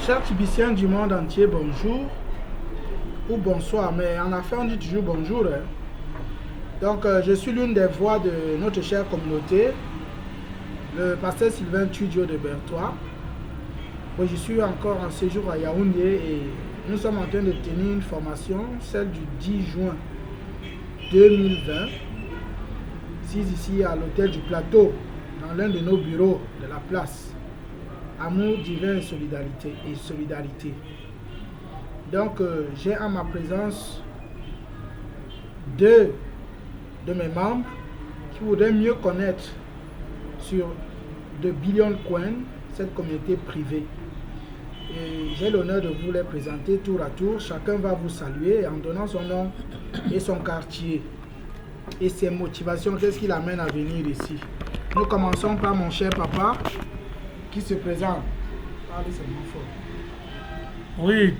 Chers Tibiciens du monde entier, bonjour ou bonsoir, mais en affaires on dit toujours bonjour. Hein. Donc je suis l'une des voix de notre chère communauté, le pasteur Sylvain Tudio de Bertois. Bon, je suis encore en séjour à Yaoundé et nous sommes en train de tenir une formation, celle du 10 juin 2020, ici à l'hôtel du Plateau, dans l'un de nos bureaux de la place. Amour divin et solidarité. Donc, j'ai en ma présence deux de mes membres qui voudraient mieux connaître sur The Billion Coin, cette communauté privée. Et j'ai l'honneur de vous les présenter tour à tour. Chacun va vous saluer en donnant son nom et son quartier et ses motivations, qu'est-ce qui l'amène à venir ici. Nous commençons par mon cher papa qui se présente. Parlez seulement fort. Oui,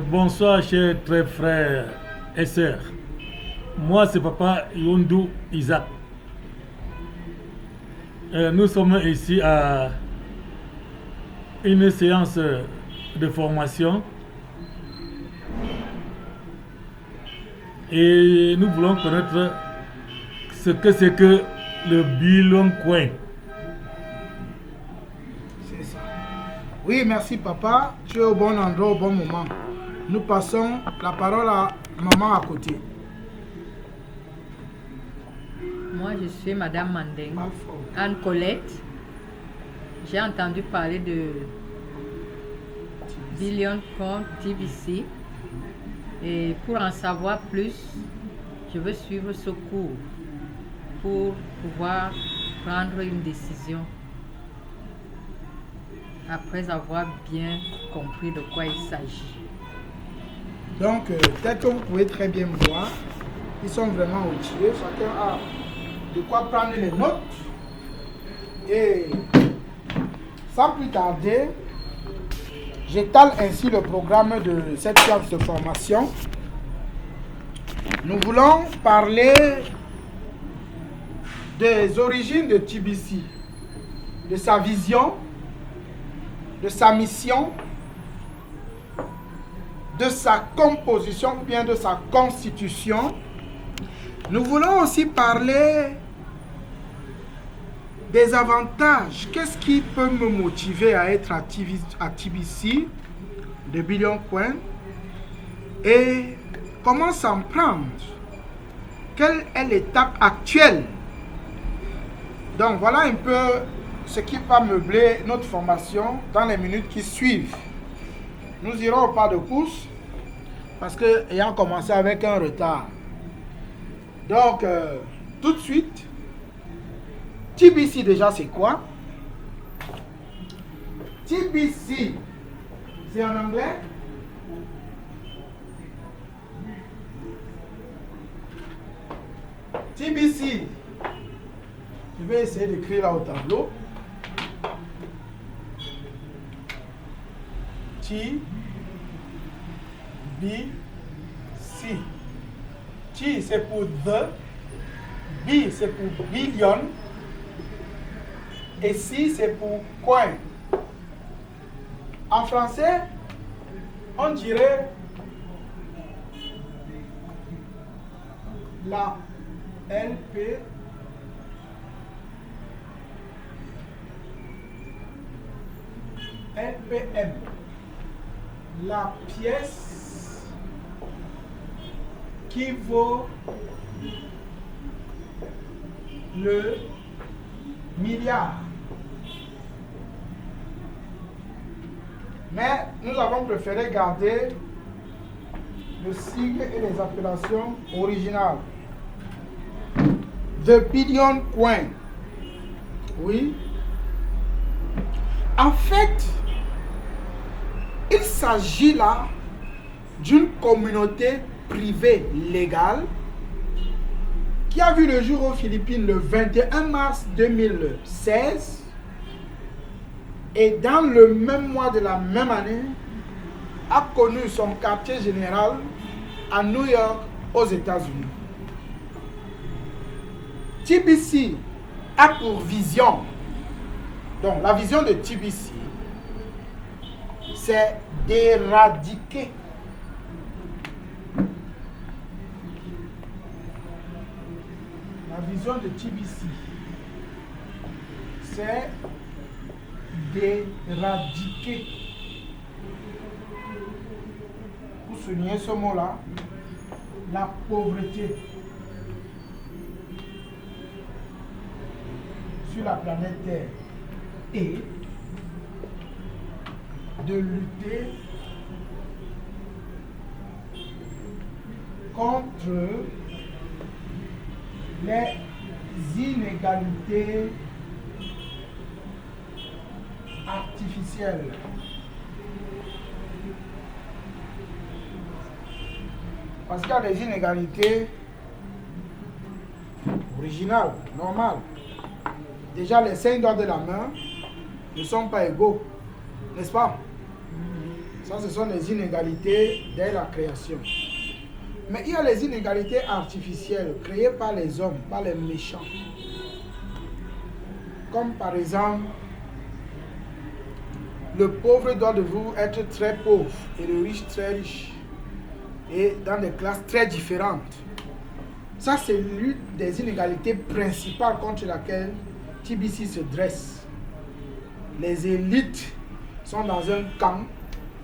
bonsoir chers très frères et sœurs. Moi c'est papa Yondou Isaac. Nous sommes ici à une séance de formation et nous voulons connaître ce que c'est que le Billion Coin. C'est ça. Oui, merci papa. Tu es au bon endroit, au bon moment. Nous passons la parole à maman à côté. Moi, je suis Madame Mandeng, Anne Colette. J'ai entendu parler de Billion Coin TBC. Et pour en savoir plus, je veux suivre ce cours pour pouvoir prendre une décision après avoir bien compris de quoi il s'agit. Donc, tel que vous pouvez très bien voir, ils sont vraiment outillés. Chacun a de quoi prendre les notes. Et sans plus tarder, j'étale ainsi le programme de cette séance de formation. Nous voulons parler des origines de TBC, de sa vision, de sa mission, de sa composition ou bien de sa constitution. Nous voulons aussi parler des avantages. Qu'est-ce qui peut me motiver à être à TBC, de Billion Coin, et comment s'en prendre? Quelle est l'étape actuelle? Donc voilà un peu ce qui va meubler notre formation dans les minutes qui suivent. Nous irons au pas de course parce que ayant commencé avec un retard. Donc tout de suite, TBC déjà c'est quoi? TBC c'est en anglais. TBC, je vais essayer d'écrire là au tableau. T B C. T c'est pour the, B c'est pour billion et C c'est pour coin. En français, on dirait la LP LPM, la pièce qui vaut le milliard. Mais nous avons préféré garder le sigle et les appellations originales. The Billion Coin. Oui. En fait, il s'agit là d'une communauté privée légale qui a vu le jour aux Philippines le 21 mars 2016 et dans le même mois de la même année a connu son quartier général à New York aux États-Unis. TBC a pour vision, donc la vision de TBC c'est d'éradiquer. La vision de TBC, c'est d'éradiquer. Pour souligner ce mot-là, la pauvreté sur la planète Terre et de lutter contre les inégalités artificielles. Parce qu'il y a des inégalités originales, normales. Déjà, les 5 doigts de la main ne sont pas égaux, n'est-ce pas? Ça, ce sont les inégalités dès la création. Mais il y a les inégalités artificielles créées par les hommes, par les méchants. Comme par exemple, le pauvre doit de vous être très pauvre et le riche très riche. Et dans des classes très différentes. Ça, c'est l'une des inégalités principales contre laquelle TBC se dresse. Les élites sont dans un camp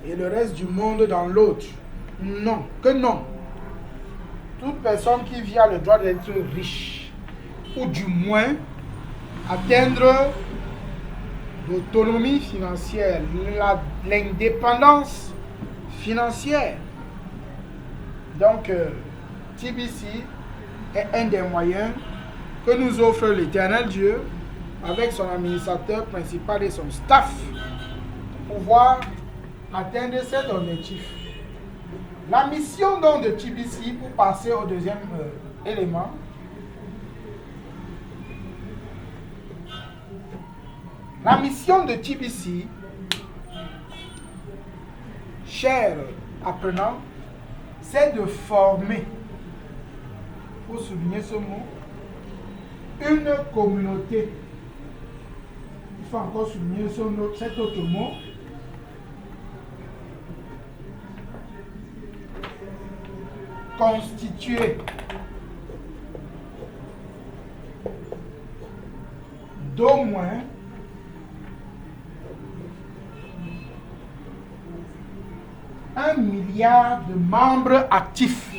et le reste du monde dans l'autre. Non, que non. Toute personne qui vit a le droit d'être riche, ou du moins atteindre l'autonomie financière, l'indépendance financière. Donc, TBC est un des moyens que nous offre l'Éternel Dieu avec son administrateur principal et son staff pour pouvoir atteindre cet objectif. La mission donc de TBC, pour passer au deuxième élément, la mission de TBC, chers apprenants, c'est de former, il faut souligner ce mot, une communauté. Il faut encore souligner cet autre mot. Constituée d'au moins 1 milliard de membres actifs.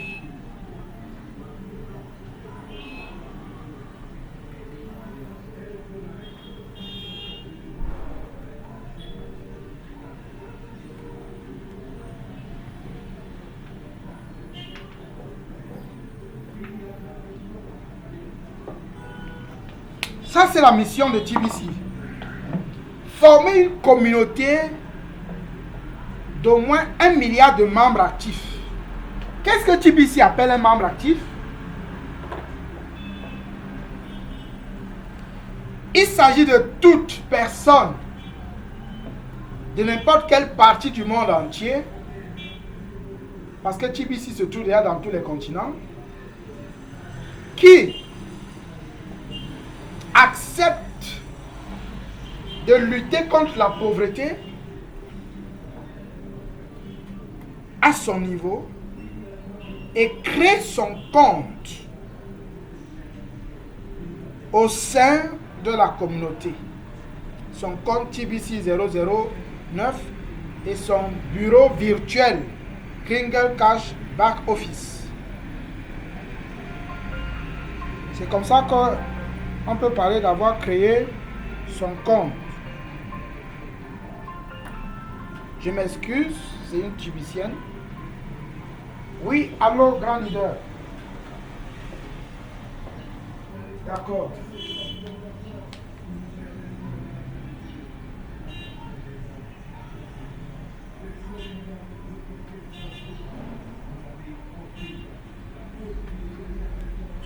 Ça, c'est la mission de TBC. Former une communauté d'au moins 1 milliard de membres actifs. Qu'est-ce que TBC appelle un membre actif? Il s'agit de toute personne de n'importe quelle partie du monde entier, parce que TBC se trouve déjà dans tous les continents, qui accepte de lutter contre la pauvreté à son niveau et crée son compte au sein de la communauté. Son compte TBC 009 et son bureau virtuel Kringle Cash Back Office. C'est comme ça qu'on peut parler d'avoir créé son compte. Je m'excuse, c'est une tibicienne. Oui, allô, grand leader. D'accord.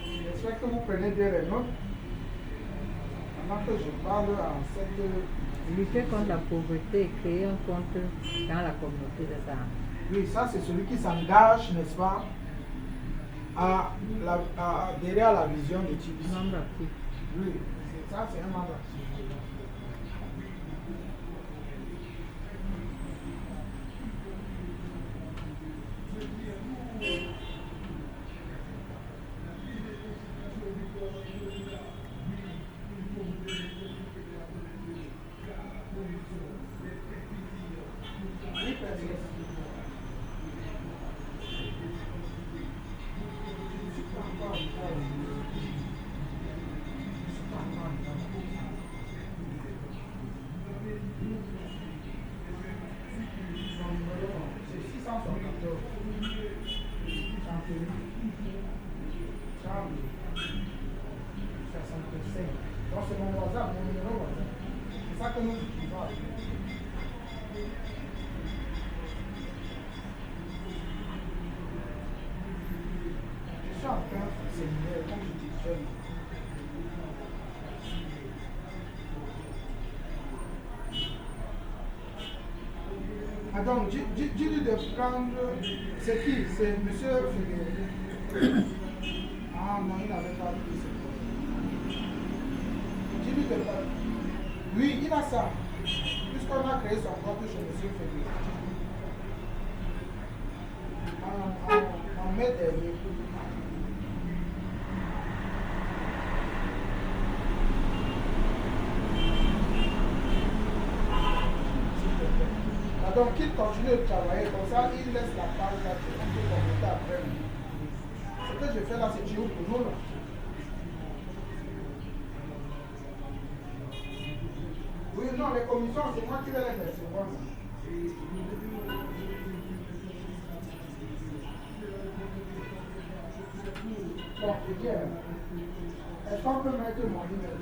J'espère que vous prenez bien les notes. Pendant que je parle en cette... Lutter contre la pauvreté et créer un compte dans la communauté des armes. Oui, ça c'est celui qui s'engage, n'est-ce pas, à adhérer à la vision de TBC. Membre actif. Oui, ça c'est un membre actif. Donc c'est mon WhatsApp, mon numéro WhatsApp. C'est ça que nous utilisons. Je suis en train de séminaire, comme je disais. Attends, dis-lui de prendre. C'est qui? C'est monsieur Figueroa. Ah non, il n'avait pas pris ce problème. Dis-lui de prendre. Oui, il a ça. Puisqu'on a créé son compte chez monsieur Figueroa. En mai dernier. Donc, il continue de travailler comme ça, il laisse la page là, on peut commenter après. Ce que je fais là, c'est Dieu pour nous. Là. Oui, non, les commissions, c'est moi qui vais les recevoir. Bon, c'est bien. Est-ce qu'on peut mettre mon numéro?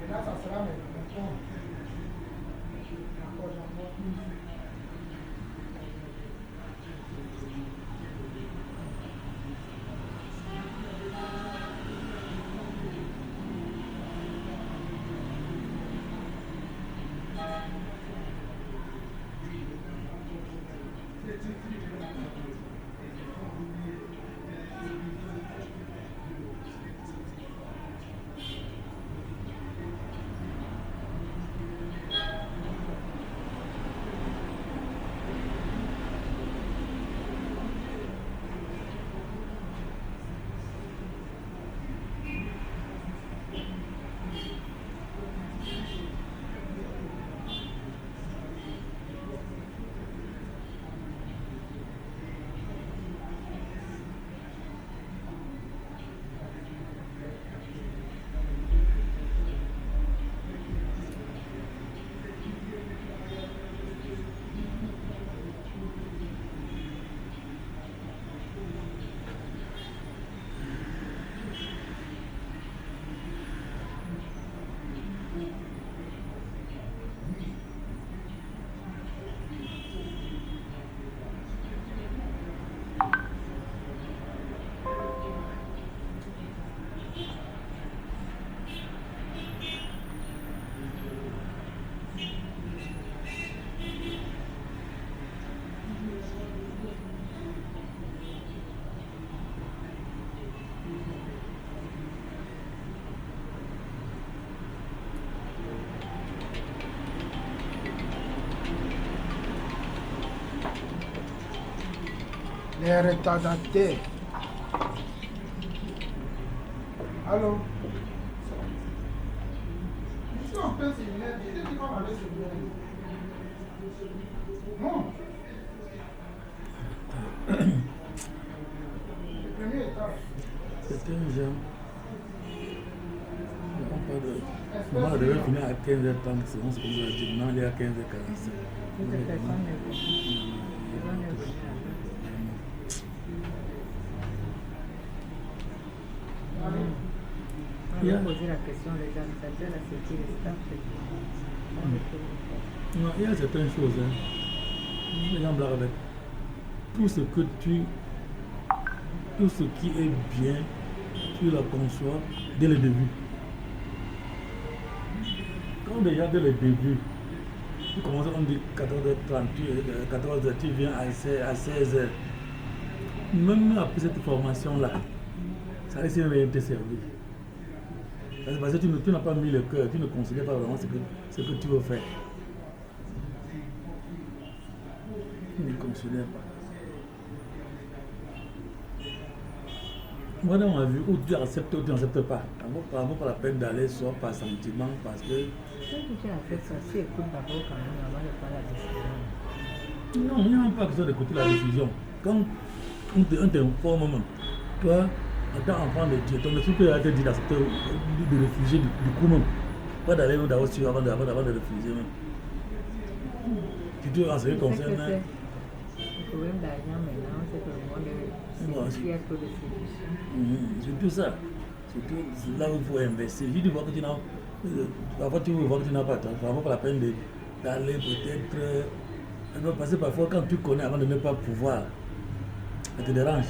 Et là, ça sera mes points. Les retardataires. Allô? Je suis en plein séminaire. Dis-lui qu'il va m'aller séminaire. Non. Le premier étage. C'était un jeune. Maman devait finir à 15h30, c'est bon, ce qu'on lui a dit. Maintenant, il est à 15h45. On va poser la question, les organisateurs, la sécurité, le staff. Non, il y a certaines choses. Hein. Les gens blaguent avec tout ce que tout ce qui est bien, tu la conçois dès le début. Quand déjà dès le début, tu commences, on dit 14h30, 14h, tu viens à 16h. Même après cette formation-là, ça risque de rien te servir. Parce que tu n'as pas mis le cœur, tu ne considères pas vraiment ce que tu veux faire. Tu ne considères pas. Moi, dans ma vie, où tu acceptes ou tu n'acceptes pas. Ça vaut pas la peine d'aller soit par sentiment, parce que... Quand tu acceptes ça, tu écoutes d'abord quand même avant de prendre la décision. Non, il n'y a même pas besoin d'écouter la décision. Quand on t'informe même, toi, en tant qu'enfant de Dieu, ton esprit peut te dire d'accepter, de refuser du coup même. Pas d'aller d'abord sur avant de refuser même. Tu dois enseigner ton sein. Le problème d'argent maintenant, c'est que le monde il y a trop de séduction. C'est tout ça. C'est là où il faut investir. Si tu vois que tu n'as parfois tu vois que tu n'as pas, ça ne vaut pas la peine d'aller peut-être. Parce que parfois quand tu connais avant de ne pas pouvoir, ça te dérange.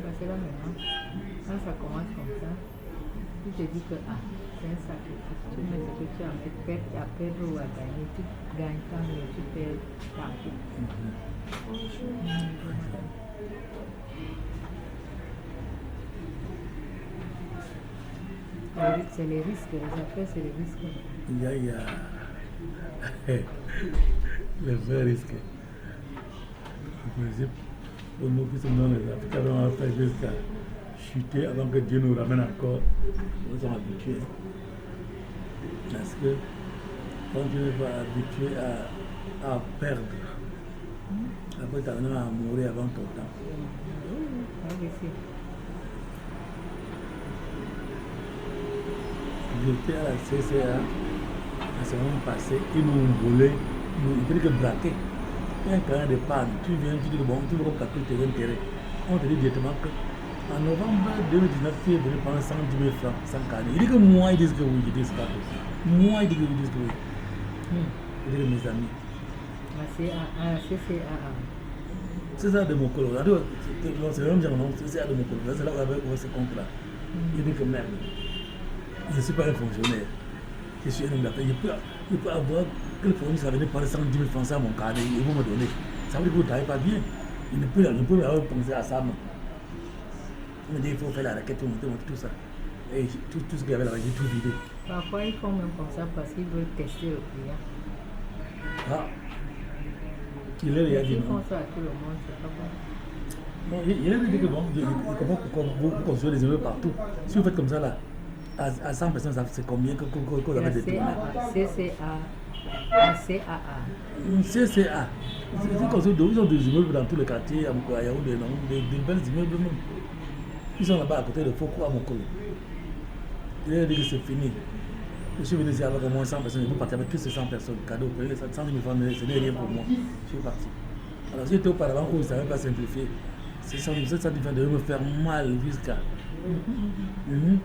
Parce que là maintenant, quand ça commence comme ça, tu te dis que c'est un sacrifice. Tu mets ce que tu as à perdre ou à gagner. Tu gagnes tant mieux, tu perds tant pis. C'est les risques, les affaires, c'est les risques. Il y a les vrais risques. Par exemple, pour nous qui sommes dans les Africains, on va faire jusqu'à chuter avant que Dieu nous ramène encore. Nous sommes habitués. Parce que quand tu n'es pas habitué à perdre, après tu arrives à mourir avant ton temps. J'étais à la CCA la semaine passée, ils m'ont volé, ils m'ont braqué. Il y a un carnet de panne, tu viens, tu dis que bon, tu veux calculer tes intérêts. On te dit directement qu'en novembre 2019, tu es venu prendre 110 000 francs sans carnet. Il dit que moi, ils disent que oui, ils disent pas possible. Moi, ils disent que oui. Il dit que mes amis. C'est ça de mon colo. C'est le même genre, non, c'est ça de mon colo. C'est là où on a ce compte-là. Il dit que merde. Je ne suis pas un fonctionnaire. Je suis un homme d'affaires. Je peux avoir quel fournisseur va venir prendre 110 000 francs à mon carnet et vous me donner. Ça veut dire que vous ne travaillez pas bien. Il ne peut avoir pensé à ça. Il me dit qu'il faut faire la raquette, monter tout ça. Et tout ce qu'il y avait là, j'ai tout vidé. Parfois, ils font même comme ça parce qu'ils veulent tester le client. Ah. Il est Ils font ça à tout le monde, c'est pas bon. Bon, il a dit que bon, vous construisez des immeubles partout. Si vous faites comme ça là, à 100 personnes, c'est combien que vous avez détruit? CCA. Ils ont des immeubles dans tous les quartiers, à Yaoundé, des belles immeubles même. Ils sont là-bas à côté de Foko à Mokolo. Il a dit que c'est fini. Je suis venu ici avec au moins 100 personnes, je peux partir avec toutes ces 100 personnes. Cadeau, prenez les 100 000 francs, ce n'est rien pour moi. Je suis parti. Alors, si j'étais auparavant où ils ne savaient pas simplifier, ces 100 000 francs devaient me faire mal jusqu'à. Ils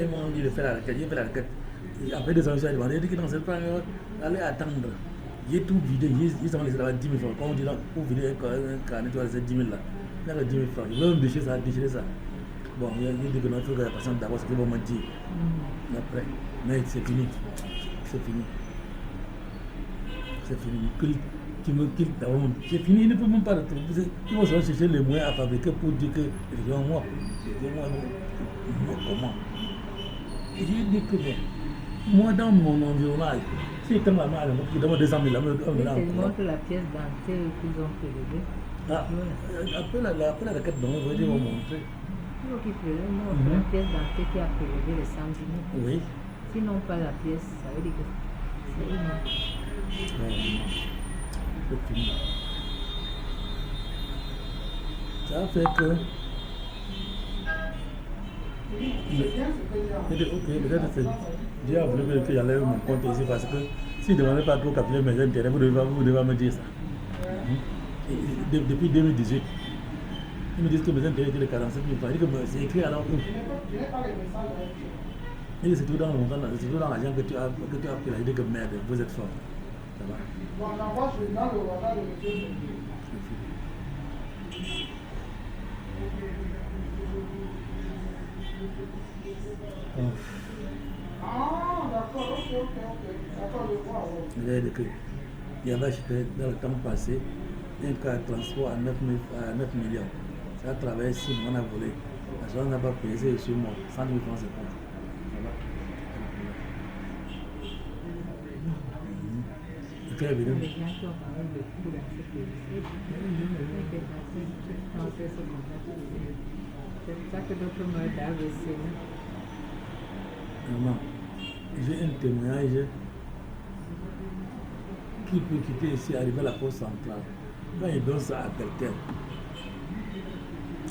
m'ont dit de faire la requête, j'ai fait la requête. Après 2 ans, je suis demandé, il dit que dans cette période, allez attendre. J'ai tout vidé, ils ont laissé là-bas 10 000 francs. Quand on dit là, pour vider un carnet, tu vas laisser 10 000 là. Il y a 10 000 francs. Je vais même déchirer ça. Bon, il dit que non, il faut que la personne d'abord, ce qu'ils vont me dire. Après, mais c'est fini. C'est fini. C'est fini, il ne peut même pas retrouver. Ils vont se chercher les moyens à fabriquer pour dire que, moi, comment? Et je dis que moi, dans mon environnement, si quelqu'un m'a mal, il demande 200 000, il montre la pièce dentelle qu'ils ont prélevée. Après la requête, donc, vous allez montrer. Il faut qu'ils prélèvent la pièce dentelle qui a prélevé les 110 000. Oui. Sinon, pas la pièce, ça veut dire que c'est une. C'est fini. Ça fait que. Ok, peut-être c'est Dieu a voulu que j'enlève mon compte ici parce que si je ne demandais pas trop calculer mes intérêts, vous devez me dire ça. Depuis 2018, ils me disent que mes intérêts étaient de 45 000 francs. Ils disent que c'est écrit alors où? Et c'est tout dans le montant, c'est tout dans l'argent que tu as pris là. Il dit que merde, vous êtes fort. Ça va? D'accord, ok. D'accord, je vois. Il y avait acheté dans le temps passé un cas de transport à 9 millions. Ça a travaillé 6 mois, on a volé. La chose n'a pas payé, c'est chez moi. 100 000 francs, c'est quoi? Les gens qui ont quand même le coup dans ce pays. C'est ça que d'autres meurent d'AVC. Maman, j'ai un témoignage qui peut quitter ici, arriver à la poste centrale. Quand il donne ça à quelqu'un,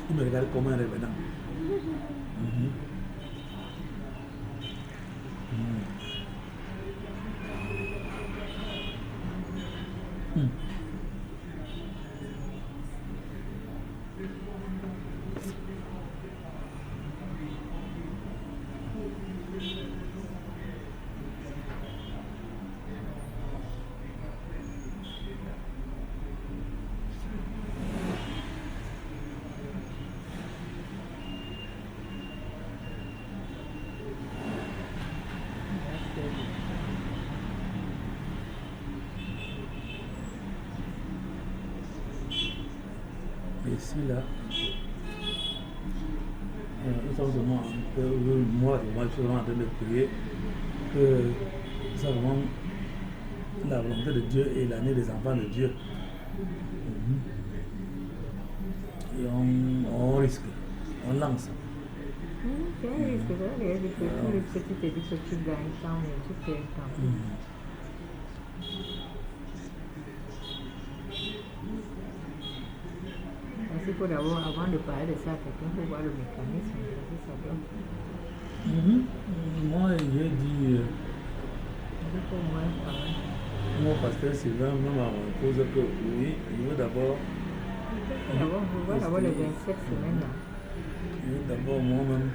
il me regarde comme un revenant. Ici, là, nous sommes vraiment, moi, je suis vraiment en train de prier que c'est vraiment la volonté de Dieu et l'année des enfants de Dieu. Et on risque, on lance. C'est un risque, c'est vrai, que tu te dis que tu gagnes tant, mais tu perds tant. Il faut d'abord, avant de parler de ça, quelqu'un faut voir le mécanisme. Ça doit. Moi, j'ai dit. Pour moi, mon pasteur Sylvain m'a posé que oui, il veut d'abord. D'abord, on voit d'abord les 27 semaines là. Il veut d'abord moi-même.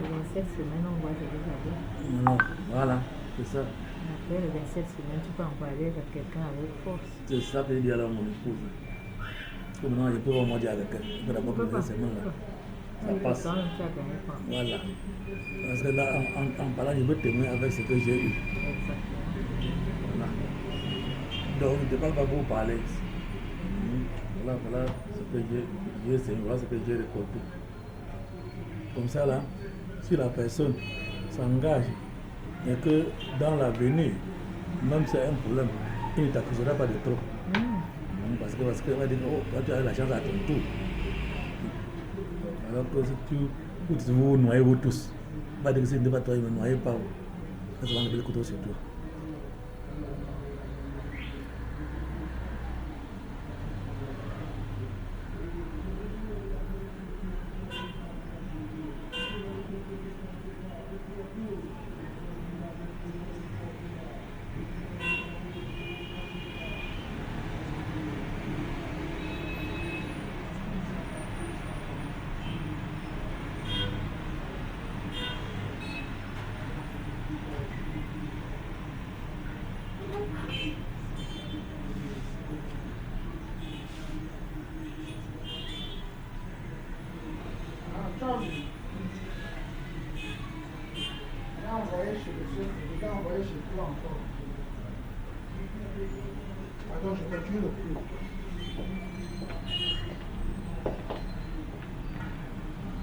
Les 27 semaines, on voit ce que ça veut. Non, voilà, c'est ça. Après les 27 semaines, tu peux en parler avec quelqu'un avec force. C'est ça que je dis à mon épouse. Comme maintenant, je peux vraiment dire avec elle. Il faut d'abord que les semaines là. Ça passe. Voilà. Parce que là, en parlant, je veux témoigner avec ce que j'ai eu. Voilà. Donc, je ne parle pas pour parler. Voilà ce que voilà ce que j'ai récolté. Comme ça, là, si la personne s'engage et que dans l'avenir, même si c'est un problème, il ne t'accusera pas de trop. Parce qu'il va dire, oh, toi tu as la chance à ton tour. Alors que si vous vous noyez vous tous, il va dire que si ne pas toi, il ne me noyez pas. Ça va enlever le couteau sur toi. Attends, je continue le plus.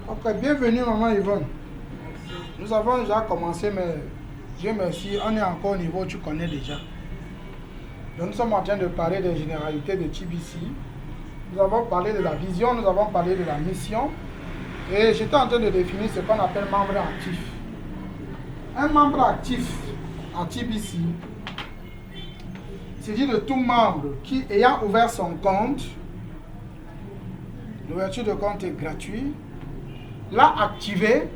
Ok, bienvenue maman Yvonne. Nous avons déjà commencé, mais Dieu merci, on est encore au niveau où tu connais déjà. Donc nous sommes en train de parler des généralités de TBC. Nous avons parlé de la vision, nous avons parlé de la mission. Et j'étais en train de définir ce qu'on appelle membre actif. Un membre actif en TBC, il s'agit de tout membre qui, ayant ouvert son compte, l'ouverture de compte est gratuite, l'a activé,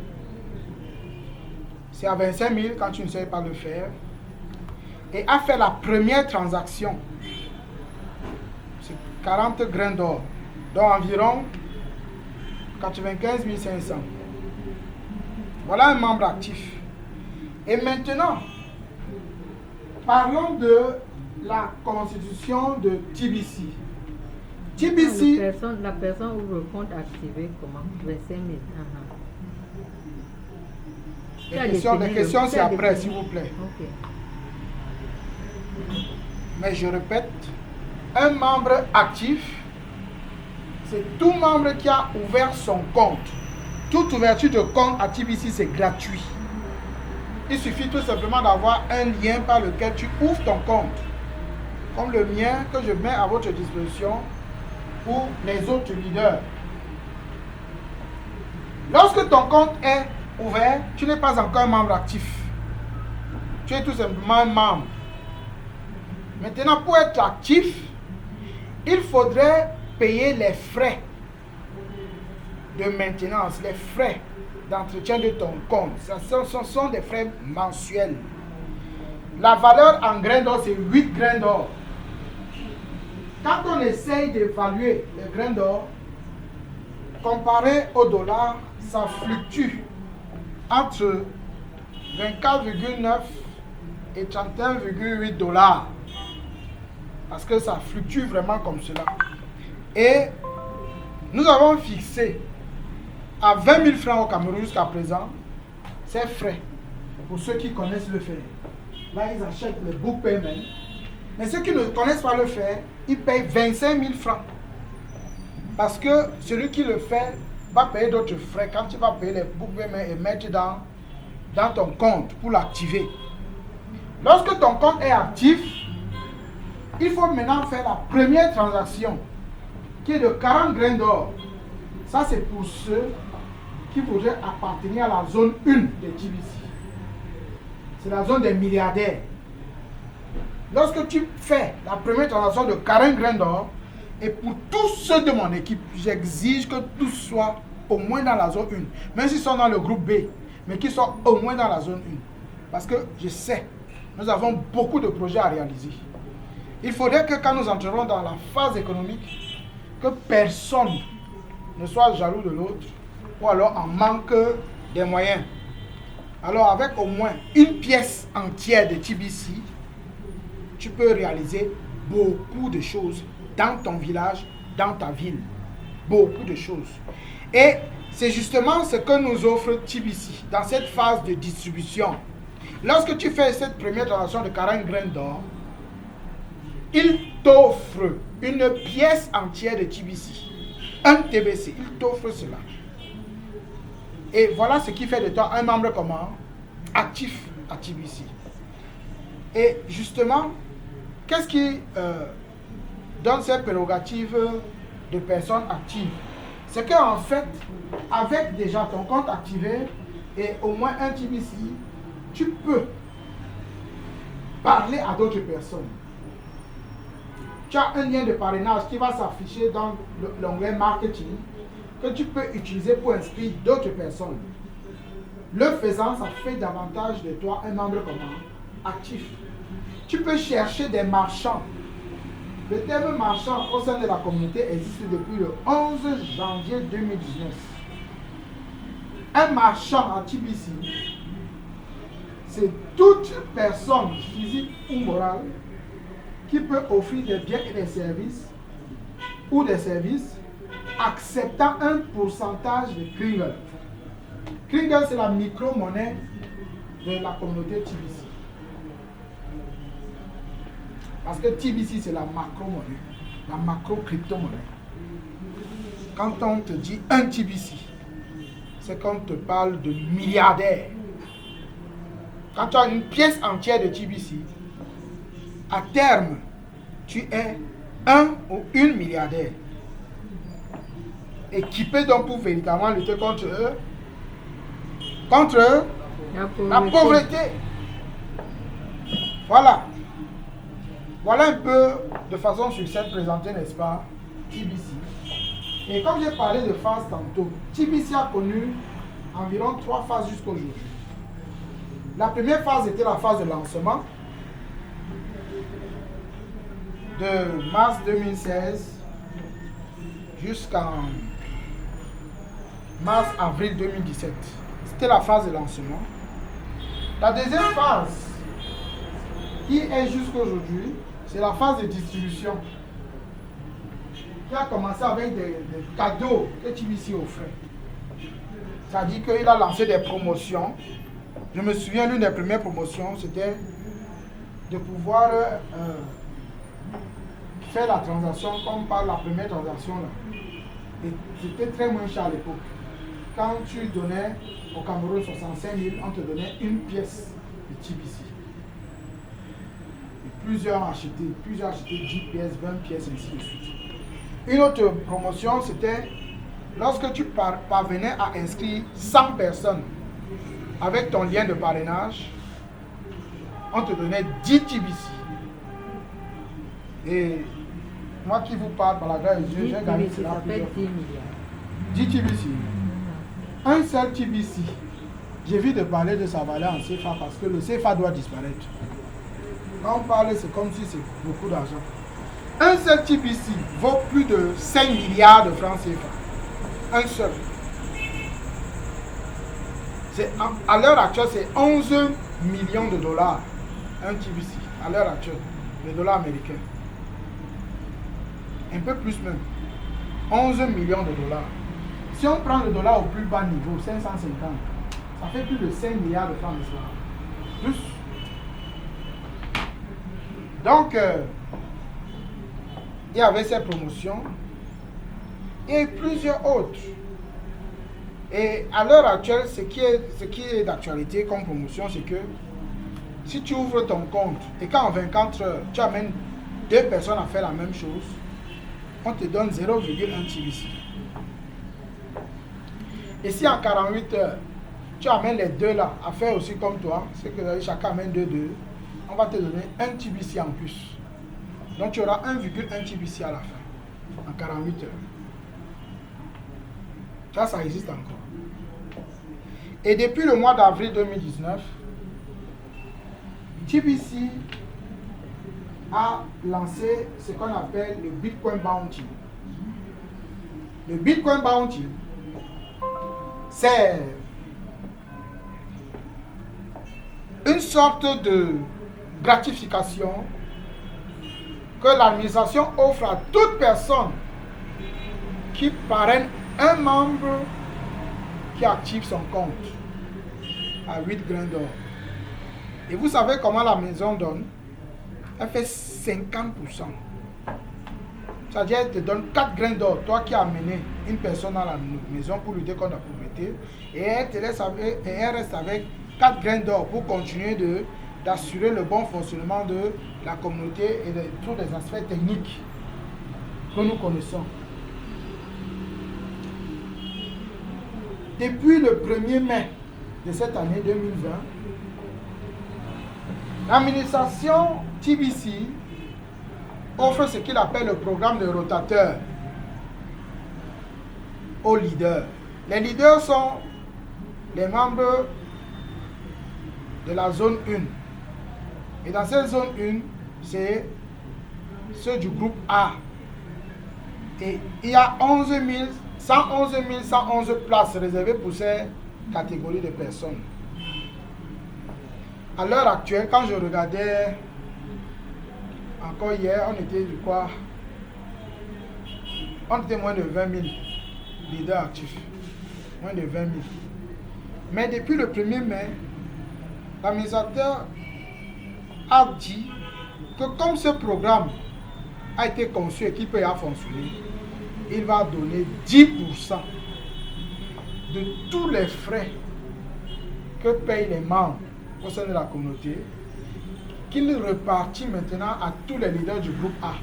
c'est à 25 000 quand tu ne sais pas le faire, et a fait la première transaction, c'est 40 grains d'or, donc environ 95 500. Voilà un membre actif. Et maintenant, parlons de la constitution de TBC. TBC. La personne ouvre le compte activé comment? 25 000. Les questions c'est après, s'il vous plaît. Okay. Mais je répète, Un membre actif, c'est tout membre qui a ouvert son compte. Toute ouverture de compte à TBC, c'est gratuit. Il suffit tout simplement d'avoir un lien par lequel tu ouvres ton compte. Comme le mien que je mets à votre disposition pour les autres leaders. Lorsque ton compte est ouvert, tu n'es pas encore un membre actif. Tu es tout simplement un membre. Maintenant, pour être actif, il faudrait payer les frais de maintenance, les frais d'entretien de ton compte. Ce sont des frais mensuels. La valeur en grains d'or, c'est 8 grains d'or. Quand on essaye d'évaluer les grains d'or, comparé au dollar, ça fluctue entre 24,9 et 31,8 dollars. Parce que ça fluctue vraiment comme cela. Et nous avons fixé à 20 000 francs au Cameroun jusqu'à présent ces frais. Pour ceux qui connaissent le fait. Là, ils achètent le book payment. Mais ceux qui ne connaissent pas le fait, ils payent 25 000 francs. Parce que celui qui le fait va payer d'autres frais quand tu vas payer les book payment et mettre dans ton compte pour l'activer. Lorsque ton compte est actif, il faut maintenant faire la première transaction qui est de 40 grains d'or. Ça, c'est pour ceux qui voudraient appartenir à la zone 1 de TBC. C'est la zone des milliardaires. Lorsque tu fais la première transaction de 40 grains d'or, et pour tous ceux de mon équipe, j'exige que tous soient au moins dans la zone 1. Même s'ils sont dans le groupe B, mais qu'ils soient au moins dans la zone 1. Parce que je sais, nous avons beaucoup de projets à réaliser. Il faudrait que quand nous entrerons dans la phase économique, que personne ne soit jaloux de l'autre ou alors en manque des moyens. Alors avec au moins une pièce entière de TBC, tu peux réaliser beaucoup de choses dans ton village, dans ta ville. Beaucoup de choses. Et c'est justement ce que nous offre TBC dans cette phase de distribution. Lorsque tu fais cette première transaction de 40 grains d'or, il t'offre une pièce entière de TBC. Un TBC, il t'offre cela. Et voilà ce qui fait de toi un membre comment? Actif à TBC. Et justement, qu'est-ce qui donne ces prérogatives de personnes actives? C'est qu'en fait, avec déjà ton compte activé et au moins un TBC, tu peux parler à d'autres personnes. Tu as un lien de parrainage qui va s'afficher dans l'onglet marketing que tu peux utiliser pour inscrire d'autres personnes. Le faisant, ça fait davantage de toi un membre comment? Actif. Tu peux chercher des marchands. Le terme marchand au sein de la communauté existe depuis le 11 janvier 2019. Un marchand à TBC, c'est toute personne physique ou morale qui peut offrir des biens et des services ou des services acceptant un pourcentage de Kringle. Kringle, c'est la micro-monnaie de la communauté TBC. Parce que TBC, c'est la macro-monnaie, la macro-crypto-monnaie. Quand on te dit un TBC, c'est qu'on te parle de milliardaires. Quand tu as une pièce entière de TBC, à terme, tu es un ou une milliardaire. Équipé donc pour véritablement lutter contre la pauvreté. Voilà. Voilà un peu de façon succincte présentée, n'est-ce pas, TBC. Et comme j'ai parlé de phases tantôt, TBC a connu environ 3 phases jusqu'à aujourd'hui. La première phase était la phase de lancement de mars 2016 jusqu'en mars-avril 2017. C'était la phase de lancement. La deuxième phase, qui est jusqu'à aujourd'hui, c'est la phase de distribution, qui a commencé avec des cadeaux que TBC offrait. C'est-à-dire qu'il a lancé des promotions. Je me souviens, l'une des premières promotions, c'était de pouvoir faire la transaction comme par la première transaction là. Et c'était très moins cher à l'époque. Quand tu donnais au Cameroun 65 000, on te donnait une pièce de TBC. Et plusieurs achetaient 10 pièces, 20 pièces, ainsi de suite. Une autre promotion, c'était lorsque tu parvenais à inscrire 100 personnes avec ton lien de parrainage, on te donnait 10 TBC. Et moi qui vous parle par la grâce de Dieu, j'ai gagné cela plusieurs fois. 10 TBC. Un seul TBC. J'évite de parler de sa valeur en CFA parce que le CFA doit disparaître. Quand on parle, c'est comme si c'est beaucoup d'argent. Un seul TBC vaut plus de 5 milliards de francs CFA. Un seul. À l'heure actuelle, c'est 11 millions de dollars. Un TBC. À l'heure actuelle. Le dollar américain. Un peu plus même. 11 millions de dollars. Si on prend le dollar au plus bas niveau, 550, ça fait plus de 5 milliards de francs CFA. Plus. Donc, il y avait cette promotion et plusieurs autres. Et à l'heure actuelle, ce qui est d'actualité comme promotion, c'est que si tu ouvres ton compte et qu'en 24 heures, tu amènes 2 personnes à faire la même chose, on te donne 0,1 TBC. Et si en 48 heures, tu amènes les deux là à faire aussi comme toi, c'est que chacun amène 2, on va te donner 1 TBC en plus. Donc tu auras 1,1 TBC à la fin, en 48 heures. Ça existe encore. Et depuis le mois d'avril 2019, TBC a lancé ce qu'on appelle le Bitcoin Bounty. Le Bitcoin Bounty, c'est une sorte de gratification que l'administration offre à toute personne qui parraine un membre qui active son compte à 8 grains d'or. Et vous savez comment la maison donne? Elle fait 50%. C'est-à-dire qu'elle te donne 4 grains d'or, toi qui as amené une personne à la maison pour lutter contre la pauvreté, et elle reste avec 4 grains d'or pour continuer d'assurer le bon fonctionnement de la communauté et de tous les aspects techniques que nous connaissons. Depuis le 1er mai de cette année 2020, l'administration TBC offre ce qu'il appelle le programme de rotateur aux leaders. Les leaders sont les membres de la zone 1. Et dans cette zone 1, c'est ceux du groupe A. Et il y a 111 places réservées pour ces catégories de personnes. À l'heure actuelle, quand je regardais, encore hier, on était du quoi? On était moins de 20 000 leaders actifs. Moins de 20 000. Mais depuis le 1er mai, l'administrateur a dit que comme ce programme a été conçu et qu'il peut y avoir fonctionné, il va donner 10% de tous les frais que payent les membres au sein de la communauté, qu'il repartit maintenant à tous les leaders du groupe A,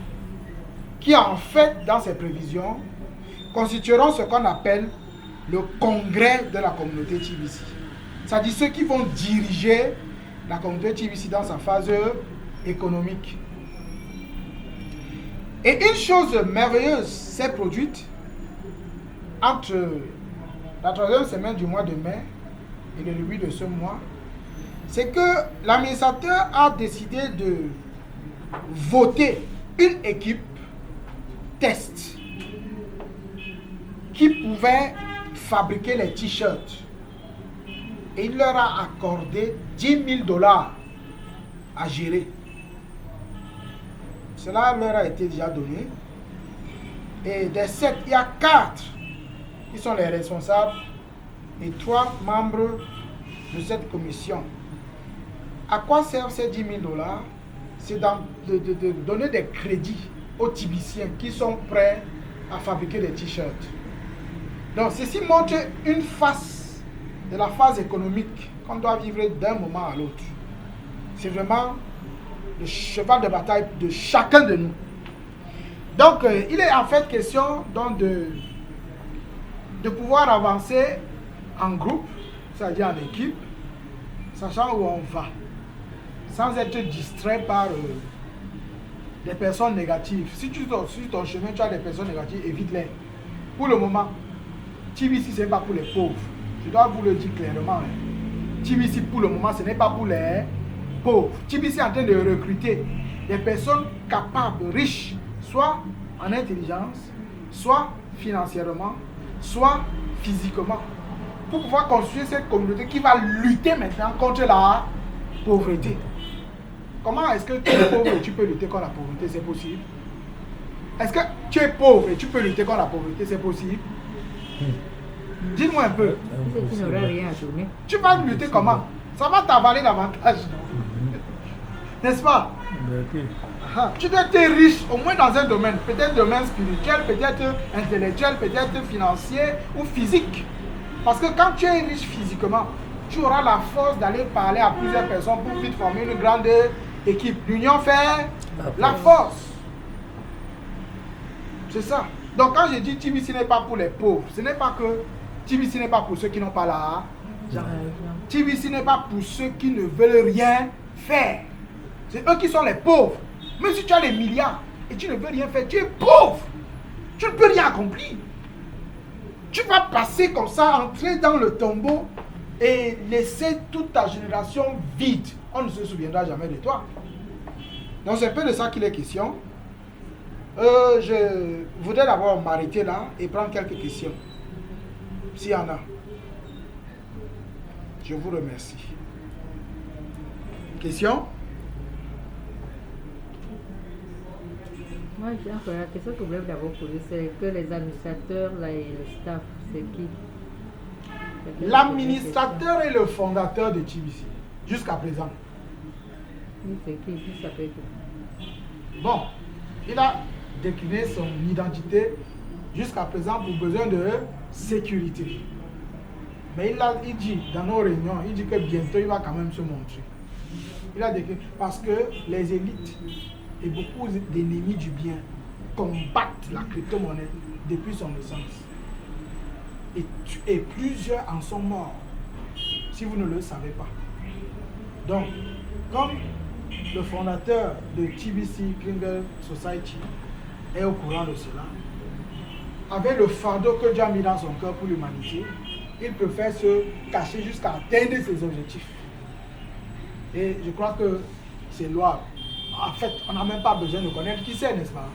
qui en fait, dans ses prévisions, constitueront ce qu'on appelle le congrès de la communauté TBC. C'est-à-dire ceux qui vont diriger la communauté TBC dans sa phase économique. Et une chose merveilleuse s'est produite entre la 3e semaine du mois de mai et le début de ce mois, c'est que l'administrateur a décidé de voter une équipe test qui pouvait fabriquer les t-shirts. Et il leur a accordé 10 000 $ à gérer. Cela leur a été déjà donné. Et des 7, il y a 4 qui sont les responsables et 3 membres de cette commission. À quoi servent ces 10 000 $? C'est de donner des crédits aux Tibiciens qui sont prêts à fabriquer des t-shirts. Donc ceci montre une face de la phase économique qu'on doit vivre d'un moment à l'autre. C'est vraiment le cheval de bataille de chacun de nous. Donc il est en fait question donc, de pouvoir avancer en groupe, c'est-à-dire en équipe, sachant où on va, sans être distrait par des personnes négatives. Si tu sur ton chemin, tu as des personnes négatives, évite-les. Pour le moment, TBC, ce n'est pas pour les pauvres. Je dois vous le dire clairement. TBC, pour le moment, ce n'est pas pour les pauvres. TBC est en train de recruter des personnes capables, riches, soit en intelligence, soit financièrement, soit physiquement, pour pouvoir construire cette communauté qui va lutter maintenant contre la pauvreté. Comment est-ce que tu es pauvre et tu peux lutter contre la pauvreté? C'est possible. Est-ce que tu es pauvre et tu peux lutter contre la pauvreté? C'est possible. Dis-moi un peu. Tu n'auras rien à donner. Tu vas lutter comment? Ça va t'avaler davantage. N'est-ce pas? Tu dois être riche au moins dans un domaine. Peut-être domaine spirituel, peut-être intellectuel, peut-être financier ou physique. Parce que quand tu es riche physiquement, tu auras la force d'aller parler à plusieurs personnes pour vite former une grande équipe. L'union fait la force. C'est ça. Donc quand je dis TBC n'est pas pour les pauvres, ce n'est pas que TBC n'est pas pour ceux qui n'ont pas l'argent. TBC n'est pas pour ceux qui ne veulent rien faire. C'est eux qui sont les pauvres. Même si tu as les milliards et tu ne veux rien faire, tu es pauvre. Tu ne peux rien accomplir. Tu vas passer comme ça, entrer dans le tombeau et laisser toute ta génération vide. On ne se souviendra jamais de toi. Donc c'est un peu de ça qu'il est question. Je voudrais d'abord m'arrêter là et prendre quelques questions. S'il y en a. Je vous remercie. Question? Moi, la question que je voulais d'abord poser, c'est que les administrateurs là, et le staff, c'est qui? L'administrateur est le fondateur de TBC, jusqu'à présent. Oui, c'est qui s'appelle qui? Bon, il a décliné son identité jusqu'à présent pour besoin de sécurité. Mais il dit dans nos réunions, il dit que bientôt il va quand même se montrer. Il a décliné parce que les élites et beaucoup d'ennemis du bien combattent la crypto-monnaie depuis son naissance. Et plusieurs en sont morts, si vous ne le savez pas. Donc, comme le fondateur de TBC Kringle Society est au courant de cela, avec le fardeau que Dieu a mis dans son cœur pour l'humanité, il préfère se cacher jusqu'à atteindre ses objectifs. Et je crois que c'est louable. En fait, on n'a même pas besoin de connaître qui c'est, n'est-ce pas?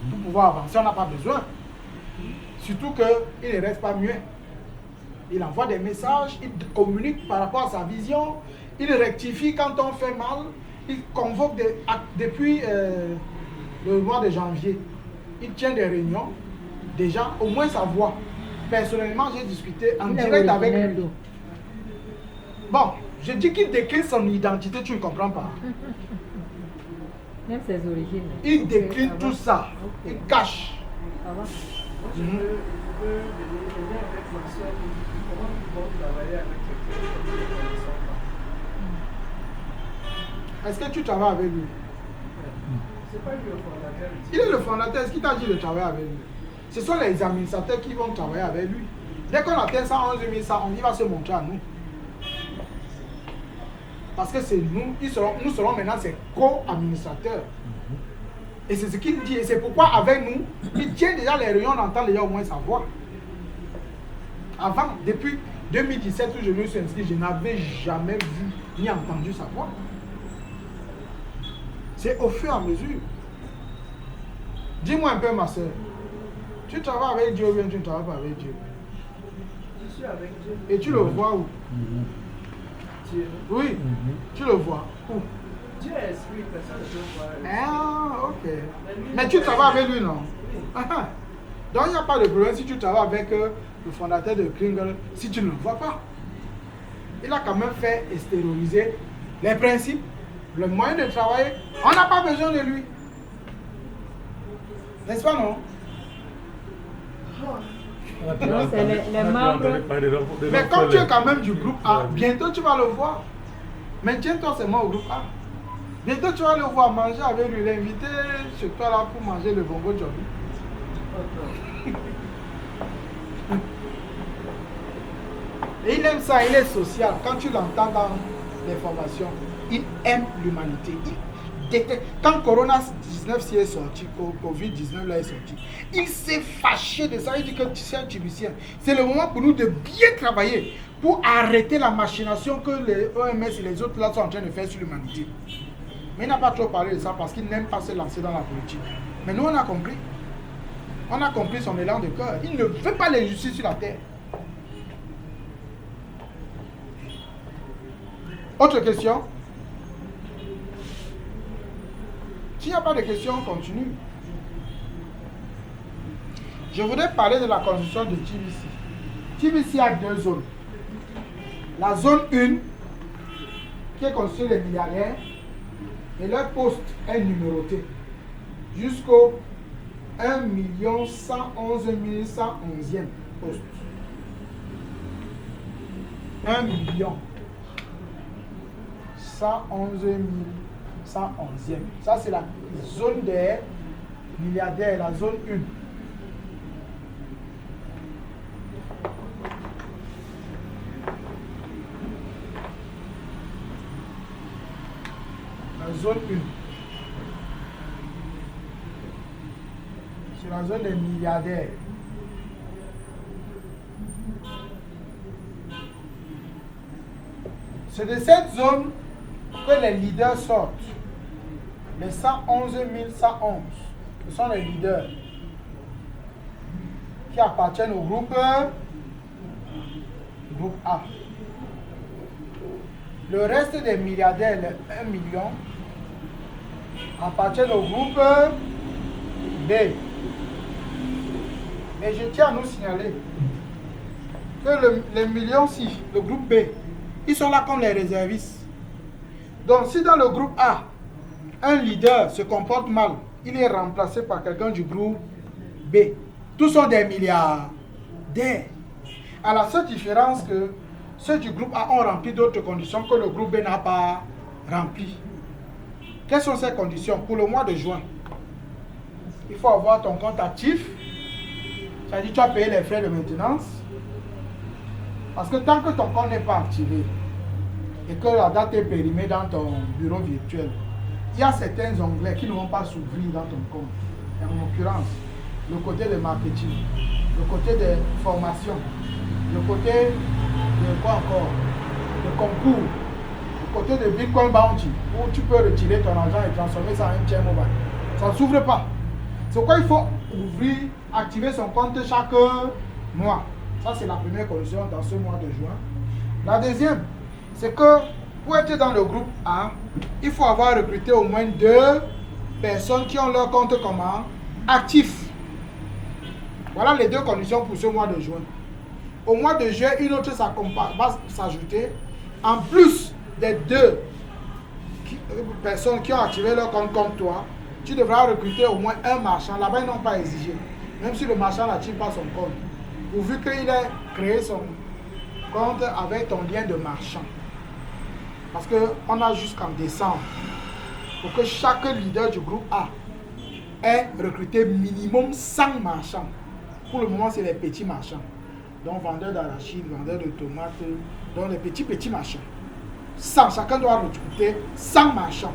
Pour pouvoir avancer, on n'a pas besoin. Surtout qu'il ne reste pas muet. Il envoie des messages, il communique par rapport à sa vision, il rectifie quand on fait mal, il convoque depuis le mois de janvier. Il tient des réunions, déjà, au moins sa voix. Personnellement, j'ai discuté en direct avec lui. Bon, je dis qu'il décline son identité, tu ne comprends pas. Même ses origines. Il décline tout ça. Il cache. Ça va? Est-ce que tu travailles avec lui? C'est pas lui le fondateur. Il est le fondateur. Est-ce qu'il t'a dit de travailler avec lui? Ce sont les administrateurs qui vont travailler avec lui. Dès qu'on atteint 111 100, il va se montrer à nous. Parce que c'est nous, nous serons maintenant ses co-administrateurs. Et c'est ce qu'il dit. Et c'est pourquoi avec nous, il tient déjà les réunions, on entend déjà au moins sa voix. Avant, depuis 2017 où je me suis inscrit, je n'avais jamais vu ni entendu sa voix. C'est au fur et à mesure. Dis-moi un peu, ma soeur. Tu travailles avec Dieu ou bien tu ne travailles pas avec Dieu? Je suis avec Dieu. Et tu le vois où? Dieu. Oui, tu le vois où? Dieu est esprit, personne ne peut voir. Ah, ok. Mais tu travailles avec lui, non? Oui. Donc il n'y a pas de problème si tu travailles avec le fondateur de Kringle, si tu ne le vois pas. Il a quand même fait extérioriser les principes, le moyen de travailler. On n'a pas besoin de lui. N'est-ce pas, non? Non, c'est les membres. Mais comme tu es quand même du groupe A, bientôt tu vas le voir. Maintiens-toi seulement au groupe A. Bientôt tu vas le voir manger avec lui, l'inviter chez toi là pour manger le bongo jobi. Et il aime ça, il est social. Quand tu l'entends dans les formations, il aime l'humanité. Il déteste. Quand Corona-19 est sorti, Covid-19 là est sorti, il s'est fâché de ça. Il dit que tu sais un tibicien. C'est le moment pour nous de bien travailler pour arrêter la machination que les OMS et les autres là sont en train de faire sur l'humanité. Mais il n'a pas trop parlé de ça parce qu'il n'aime pas se lancer dans la politique. Mais nous on a compris. On a compris son élan de cœur. Il ne veut pas l'injustice sur la terre. Autre question? S'il n'y a pas de questions, on continue. Je voudrais parler de la construction de TBC. TBC a deux zones. La zone 1, qui est constituée des milliardaires, et leur poste est numéroté jusqu'au 1 111 111e poste. 1 111 111e. Ça, c'est la zone des milliardaires, la zone 1. La zone 1. C'est la zone des milliardaires. C'est de cette zone que les leaders sortent. Les 111 111, ce sont les leaders qui appartiennent au groupe A. Le reste des milliardaires, les 1 million, appartiennent au groupe B. Mais je tiens à nous signaler que les millions-ci, le groupe B, ils sont là comme les réservistes. Donc si dans le groupe A, un leader se comporte mal, il est remplacé par quelqu'un du groupe B. Tous sont des milliardaires. À la seule différence que ceux du groupe A ont rempli d'autres conditions que le groupe B n'a pas rempli. Quelles sont ces conditions? Pour le mois de juin, il faut avoir ton compte actif. C'est-à-dire que tu as payé les frais de maintenance. Parce que tant que ton compte n'est pas activé et que la date est périmée dans ton bureau virtuel, il y a certains onglets qui ne vont pas s'ouvrir dans ton compte. Et en l'occurrence, le côté de marketing, le côté de formation, le côté de quoi encore? De concours, le côté de Bitcoin Bounty, où tu peux retirer ton argent et transformer ça en un tiers mobile. Ça ne s'ouvre pas. C'est pourquoi il faut ouvrir, activer son compte chaque mois. Ça, c'est la première condition dans ce mois de juin. La deuxième, c'est que pour être dans le groupe A, il faut avoir recruté au moins 2 personnes qui ont leur compte comment? Actif. Voilà les 2 conditions pour ce mois de juin. Au mois de juin, une autre va s'ajouter. En plus des 2 personnes qui ont activé leur compte comme toi, tu devras recruter au moins un marchand. Là-bas, ils n'ont pas exigé. Même si le marchand n'active pas son compte. Pourvu qu'il ait créé son compte avec ton lien de marchand. Parce qu'on a jusqu'en décembre pour que chaque leader du groupe A ait recruté minimum 100 marchands. Pour le moment, c'est les petits marchands. Donc, vendeurs d'arachide, vendeurs de tomates, donc les petits marchands. 100, chacun doit recruter 100 marchands.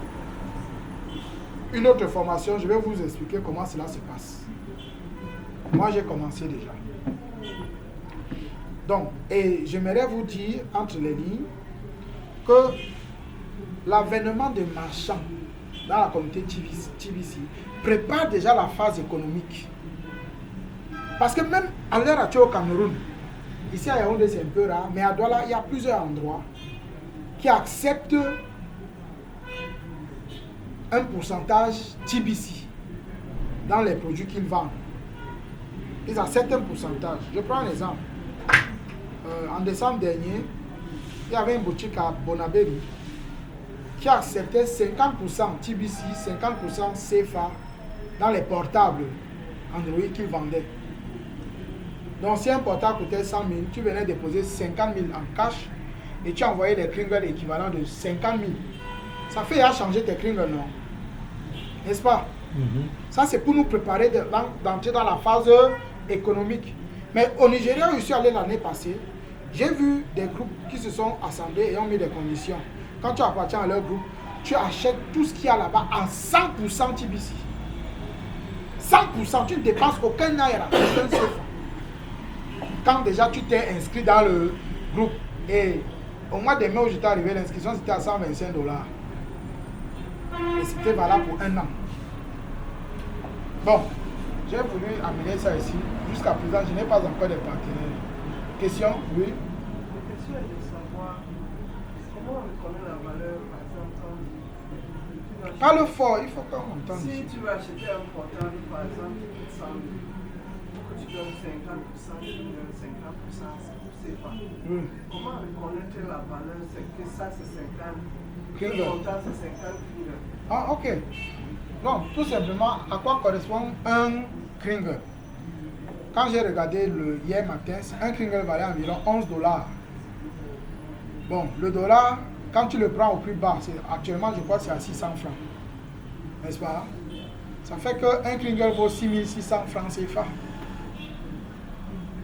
Une autre formation, je vais vous expliquer comment cela se passe. Moi, j'ai commencé déjà. Donc, et j'aimerais vous dire, entre les lignes, que l'avènement des marchands dans la communauté TBC prépare déjà la phase économique. Parce que même à l'heure actuelle au Cameroun, ici à Yaoundé c'est un peu rare, mais à Douala, il y a plusieurs endroits qui acceptent un pourcentage TBC dans les produits qu'ils vendent. Ils acceptent un pourcentage. Je prends un exemple. En décembre dernier, il y avait une boutique à Bonabéry qui acceptait 50% TBC, 50% CFA dans les portables Android qu'ils vendaient. Donc si un portable coûtait 100 000, tu venais déposer 50 000 en cash et tu envoyais des Kringles équivalents de 50 000. Ça fait à changer tes Kringles, non? N'est-ce pas? Ça, c'est pour nous préparer d'entrer dans la phase économique. Mais au Nigeria, où je suis allé l'année passée, j'ai vu des groupes qui se sont assemblés et ont mis des conditions. Quand tu appartiens à leur groupe, tu achètes tout ce qu'il y a là-bas en 100% TBC. 100%, tu ne dépenses aucun naira, aucun CFA. Quand déjà tu t'es inscrit dans le groupe et au mois de mai où j'étais arrivé, l'inscription c'était à $125. Et c'était valable pour un an. Bon, j'ai voulu amener ça ici. Jusqu'à présent, je n'ai pas encore de partenaires. Question? Oui. La question est de savoir comment on reconnaît la valeur, par exemple, quand tu vas Parle fort, il faut qu'on entende. Si ici. tu vas acheter un portable, par exemple, qui coûte 100 000, pour que tu donnes 50%, tu donnes 50%, c'est pas. Oui. Comment reconnaître la valeur? C'est que ça, c'est 50. Kringles. Le montant, c'est 50 Kringles. Ah, ok. Donc, tout simplement, à quoi correspond un Kringle? Quand j'ai regardé hier matin, un Kringle valait environ $11. Bon, le dollar, quand tu le prends au plus bas, actuellement, je crois que c'est à 600 francs. N'est-ce pas? Ça fait qu'un Kringle vaut 6600 francs CFA.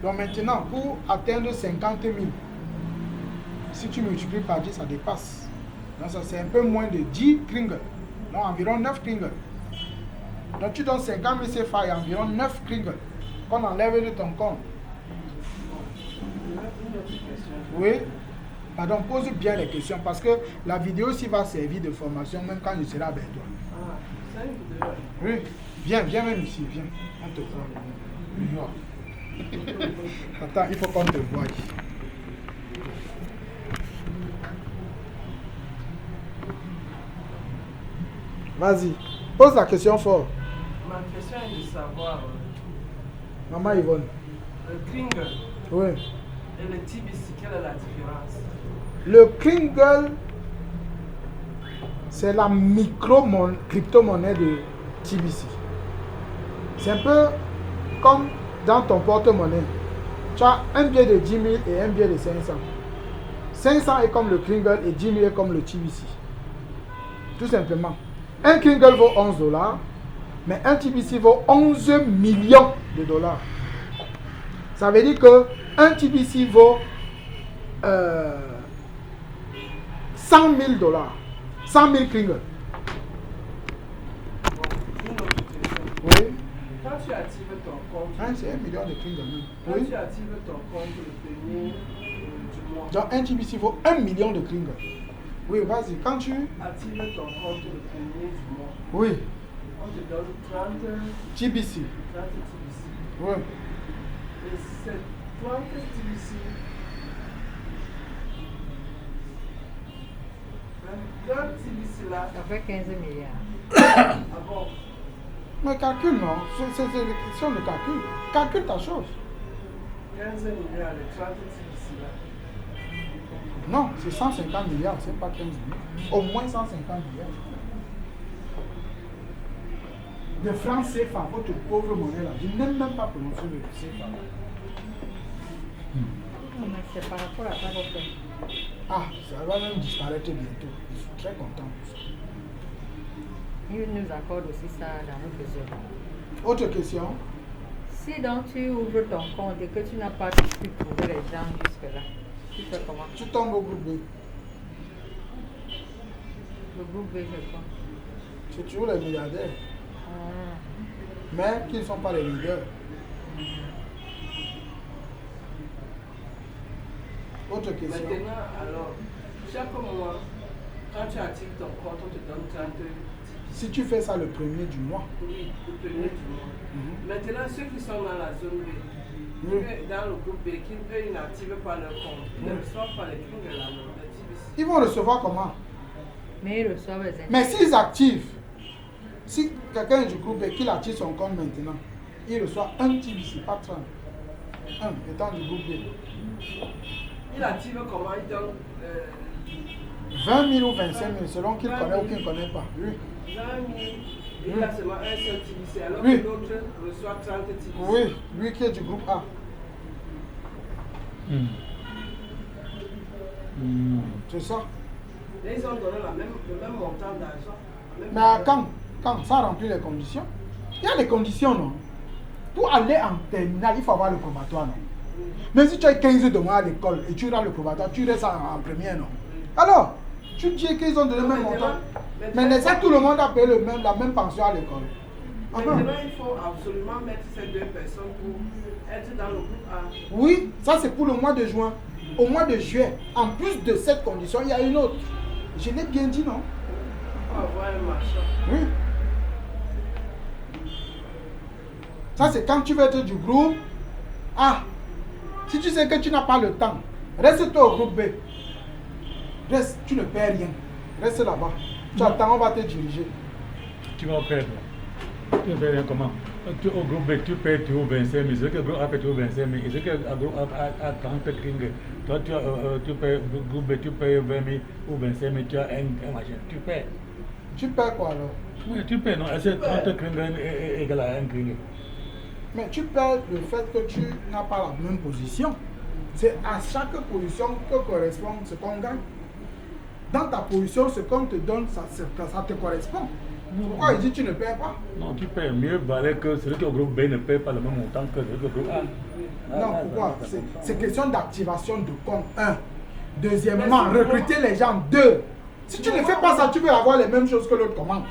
Donc maintenant, pour atteindre 50 000, si tu multiplies par 10, ça dépasse. Donc ça, c'est un peu moins de 10 Kringles. Donc environ 9 Kringles. Donc tu donnes 50 000 CFA et environ 9 Kringles qu'on enlève de ton compte. Une autre question. Oui. Pardon, pose bien les questions parce que la vidéo aussi va servir de formation même quand je serai avec toi. Ah, c'est une vidéo. Oui. Viens même ici, viens. On te voit. Attends, il faut qu'on te voie. Vas-y, pose la question fort. Ma question est de savoir Maman Yvonne. le Kringle Oui. et le TBC, quelle est la différence? Le Kringle, c'est la crypto-monnaie de TBC. C'est un peu comme dans ton porte-monnaie. Tu as un billet de 10 000 et un billet de 500. 500 est comme le Kringle et 10 000 est comme le TBC. Tout simplement. Un Kringle vaut $11, mais un TBC vaut 11 millions de dollars. Ça veut dire que un TBC vaut 100 000 dollars. 100 000 Kringles. Une autre question. Oui. Quand tu actives ton compte, C'est 1 million de Kringles même. quand Oui. tu actives ton compte le premier du mois, Donc un TBC vaut 1 million de Kringles. Oui, vas-y. Quand tu... active ton compte le premier du mois, Oui. on te donne 30 TBC. TBC. Oui. Et ces 30 TBC, dans TBC là, Ça fait 15 milliards. ah bon, Mais calcule, non. C'est une question de calcul. Calcule ta chose. 15 milliards, les 30 TBC là. Non, c'est 150 milliards, c'est pas 15 milliards. Au moins 150 milliards. De francs CFA, votre pauvre monnaie là. Je n'ai même pas prononcé le CFA. Non, mais c'est par rapport à ça qu'on fait. Ah, ça va même disparaître bientôt. Je suis très content pour ça. Il nous accorde aussi ça dans notre zone. Autre question? Si donc tu ouvres ton compte et que tu n'as pas pu trouver les gens jusque-là, tu fais comment? Tu tombes au groupe B. Le groupe B, c'est quoi? C'est toujours les milliardaires. Ah. Mais qui ne sont pas les leaders. Autre question? Maintenant, alors, chaque mois, quand tu actives ton compte, on te donne 30 TBC. Si tu fais ça le premier du mois, Oui, le premier du mois. Maintenant, ceux qui sont dans la zone B, Oui. dans le groupe B, qui eux, ils n'activent pas leur compte, ils ne reçoivent pas les Kringles là, non, les TBC. ils vont recevoir comment? Mais ils reçoivent les intérêts. Mais s'ils activent, si quelqu'un est du groupe et qu'il active son compte maintenant, il reçoit un TBC, pas 30. Un étant du groupe B. Ils activent comment? Ils donnent 20 000 ou 25 000 selon qu'il connaît ou qu'il ne connaît pas. Oui. 20 000, Il a seulement un seul TBC, alors Oui. que l'autre reçoit 30 TBC. Oui, lui qui est du groupe A. C'est ça. Et ils ont donné le même montant d'argent. Mais quand ça remplit les conditions, il y a les conditions, non? Pour aller en terminale, il faut avoir le probatoire, non? Mais si tu as 15 de mois à l'école et tu auras le probatoire, tu restes en première, non? Alors, tu dis qu'ils ont donné le même montant. Mais n'est-ce pas tout le monde a payé la même pension à l'école? Maintenant, il faut absolument mettre ces deux personnes pour être dans le groupe A. Oui, ça c'est pour le mois de juin. Au mois de juillet, en plus de cette condition, il y a une autre. Je l'ai bien dit, non? On va avoir un marchand. Oui. Ça, c'est quand tu veux être du groupe A. Si tu sais que tu n'as pas le temps, reste-toi au groupe B. Reste, tu ne perds rien. Reste là-bas. Tu attends, on va te diriger. Tu vas perdre. Tu ne perds rien comment? Au groupe B, tu perds toujours 25 000. C'est que le groupe A perd toujours 25 000. Et c'est que le groupe A a 30 kringues. Toi, tu perds, le groupe B, tu perds 20 000 ou 25 000. Tu as un machin. Tu perds. Tu perds quoi alors? Oui, tu perds, non? Est-ce que 30 kringues est égal à un kringue? Mais tu perds le fait que tu n'as pas la même position. C'est à chaque position que correspond ce qu'on gagne. Dans ta position, ce qu'on te donne, ça te correspond. Pourquoi il dit que tu ne perds pas? Non, tu perds. Mieux valait que celui qui est au groupe B ne paie pas le même montant que celui qui est au groupe A. Non, pourquoi? C'est question d'activation de compte, 1. Deuxièmement, recruter les gens, 2. Si tu ne fais pas ça, tu veux avoir les mêmes choses que l'autre commande.